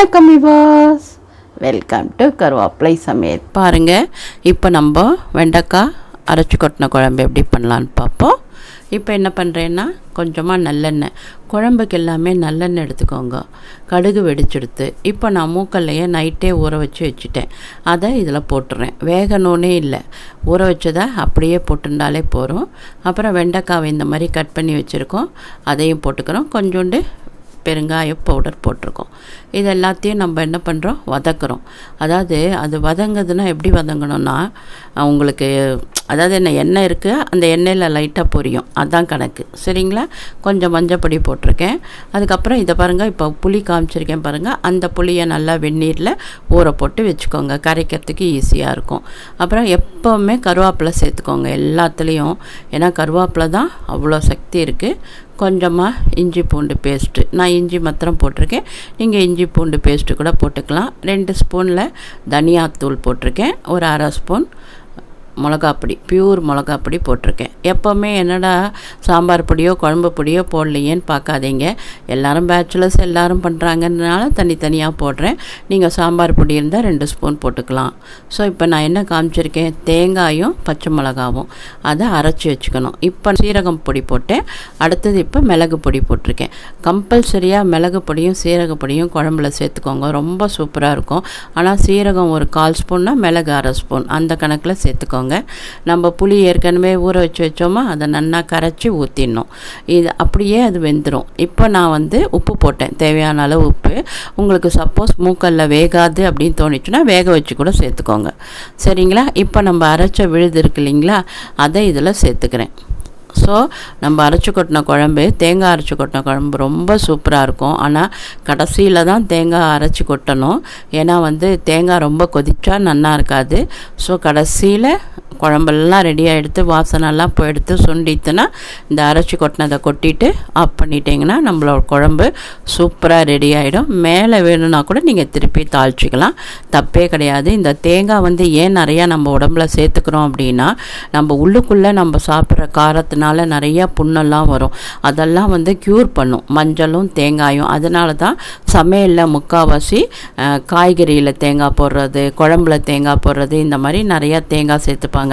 வணக்கம் விவாஸ், welcome to கருவேப்பிலை சமையல். பாருங்கள், இப்போ நம்ம வெண்டைக்காய் அரைச்சி கொட்டின குழம்பு எப்படி பண்ணலான்னு பார்ப்போம். இப்போ என்ன பண்ணுறேன்னா, கொஞ்சமாக நல்லெண்ணெய், குழம்புக்கு எல்லாமே நல்லெண்ணெய் எடுத்துக்கோங்க. கடுகு வெடிச்செடுத்து இப்போ நான் மூக்கல்லையே நைட்டே ஊற வச்சுட்டேன். அதை இதில் போட்டுறேன். வேகணுன்னே இல்லை, ஊற வச்சதை அப்படியே போட்டுட்டாலே போகிறோம். அப்புறம் வெண்டைக்காவை இந்த மாதிரி கட் பண்ணி வச்சுருக்கோம், அதையும் போட்டுக்கிறோம். கொஞ்சோண்டு பெருங்காய பவுடர் போட்டிருக்கோம். இது எல்லாத்தையும் நம்ம என்ன பண்ணுறோம், வதக்குறோம். அதாவது அது வதங்குதுன்னா எப்படி வதங்கணும்னா, உங்களுக்கு அதாவது என்ன எண்ணெய் இருக்குது, அந்த எண்ணெயில் லைட்டாக பொரியும், அதுதான் கணக்கு. சரிங்களா? கொஞ்சம் மஞ்சப்பொடி போட்டிருக்கேன். அதுக்கப்புறம் இதை பாருங்கள், இப்போ புளி காமிச்சிருக்கேன் பாருங்கள். அந்த புளியை நல்லா வெந்நீரில் ஊற போட்டு வச்சுக்கோங்க, கரைக்கிறதுக்கு ஈஸியாக இருக்கும். அப்புறம் எப்போவுமே கருவேப்பிலை சேர்த்துக்கோங்க எல்லாத்துலேயும், ஏன்னா கருவேப்பிலை தான் அவ்வளோ சக்தி இருக்குது. கொஞ்சமாக இஞ்சி பூண்டு பேஸ்ட்டு, நான் இஞ்சி மாத்திரம் போட்டிருக்கேன், நீங்கள் இஞ்சி பூண்டு பேஸ்ட்டு கூட போட்டுக்கலாம். 2 ஸ்பூனில் தனியாத்தூள் போட்டிருக்கேன். ஒரு 1/2 ஸ்பூன் மிளகாப்பொடி, பியூர் மிளகாப்பொடி போட்டிருக்கேன். எப்போவுமே என்னடா சாம்பார் பொடியோ குழம்பு பொடியோ போடலையேன்னு பார்க்காதீங்க, எல்லோரும் பேச்சுலர்ஸ் எல்லோரும் பண்ணுறாங்கன்றனால தனித்தனியாக போடுறேன். நீங்கள் சாம்பார் பொடி இருந்தால் 2 ஸ்பூன் போட்டுக்கலாம். ஸோ இப்போ நான் என்ன காமிச்சிருக்கேன், தேங்காயும் பச்சை மிளகாவும் அதை அரைச்சி வச்சுக்கணும். இப்போ சீரகம் பொடி போட்டேன். அடுத்தது இப்போ மிளகு பொடி போட்டிருக்கேன். கம்பல்சரியாக மிளகு பொடியும் சீரக பொடியும் குழம்புல சேர்த்துக்கோங்க, ரொம்ப சூப்பராக இருக்கும். ஆனால் சீரகம் ஒரு 1/4 ஸ்பூன்னா மிளகு 1/2 ஸ்பூன் அந்த கணக்கில் சேர்த்துக்கோங்க. நம்ம புளி ஏற்கனவே ஊற வச்சோமா, அதை நல்லா கரைச்சி ஊற்றிடணும். இது அப்படியே அது வெந்துடும். இப்போ நான் உப்பு போட்டேன், தேவையான அளவு உப்பு. உங்களுக்கு சப்போஸ் மூக்கல்ல வேகாது அப்படின்னு தோணிச்சுன்னா வேக வச்சு கூட சேர்த்துக்கோங்க. சரிங்களா? இப்போ நம்ம அரைச்ச விழுது இருக்கு இல்லைங்களா, அதை இதில் சேர்த்துக்கிறேன். ஸோ நம்ம அரைச்சி கொட்டின குழம்பு, தேங்காய் அரைச்சி கொட்டின குழம்பு ரொம்ப சூப்பராக இருக்கும். ஆனால் கடைசியில் தான் தேங்காய் அரைச்சி கொட்டணும், ஏன்னா தேங்காய் ரொம்ப கொதிச்சா நல்லா இருக்காது. ஸோ கடைசியில் குழம்பெல்லாம் ரெடியாக எடுத்து வாசனெல்லாம் போய் சுண்டித்துனா இந்த அரைச்சி கொட்டினதை கொட்டிட்டு ஆஃப் பண்ணிட்டீங்கன்னா நம்மளோட குழம்பு சூப்பராக ரெடி ஆகிடும். மேலே வேணும்னா கூட நீங்கள் திருப்பி தாளிச்சிக்கலாம், தப்பே கிடையாது. இந்த தேங்காய் ஏன் நிறையா நம்ம உடம்புல சேர்த்துக்கிறோம் அப்படின்னா, நம்ம உள்ளுக்குள்ளே நம்ம சாப்பிட்ற காரத்தினால நிறையா புண்ணெல்லாம் வரும், அதெல்லாம் க்யூர் பண்ணும் மஞ்சளும் தேங்காயும். அதனால தான் சமையலில் முக்கால்வாசி காய்கறியில் தேங்காய் போடுறது, குழம்புல தேங்காய் போடுறது, இந்த மாதிரி நிறையா தேங்காய் சேர்த்துப்பாங்க.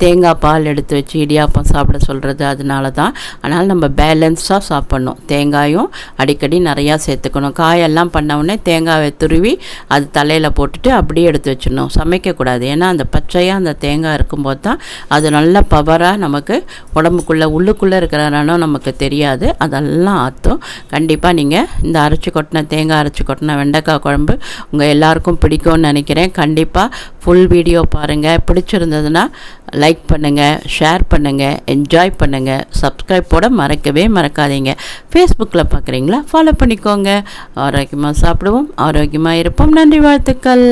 தேங்காய் பால் எடுத்து வச்சு இடியாப்பம் சாப்பிட சொல்கிறது அதனால தான். ஆனால் நம்ம பேலன்ஸாக சாப்பிட்ணும், தேங்காயும் அடிக்கடி நிறையா சேர்த்துக்கணும். காயெல்லாம் பண்ணவுடனே தேங்காயை துருவி அது தலையில் போட்டுட்டு அப்படியே எடுத்து வச்சிடணும், சமைக்கக்கூடாது. ஏன்னா அந்த பச்சையாக அந்த தேங்காய் இருக்கும்போது தான் அது நல்ல பவராக நமக்கு உடம்புக்குள்ளே உள்ளுக்குள்ளே இருக்கிறனாலும் நமக்கு தெரியாது, அதெல்லாம் ஆற்றும். கண்டிப்பாக நீங்கள் இந்த தேங்காய் அரைச்சி கொட்டின வெண்டைக்காய் குழம்பு உங்கள் எல்லாருக்கும் பிடிக்கும்னு நினைக்கிறேன். கண்டிப்பாக ஃபுல் வீடியோ பாருங்கள். பிடிச்சிருந்ததுன்னா லைக் பண்ணுங்கள், ஷேர் பண்ணுங்கள், என்ஜாய் பண்ணுங்கள். சப்ஸ்கிரைப் போட மறக்கவே மறக்காதீங்க. ஃபேஸ்புக்கில் பார்க்குறீங்களா, ஃபாலோ பண்ணிக்கோங்க. ஆரோக்கியமாக சாப்பிடுவோம், ஆரோக்கியமாக இருப்போம். நன்றி, வாழ்த்துக்கள்.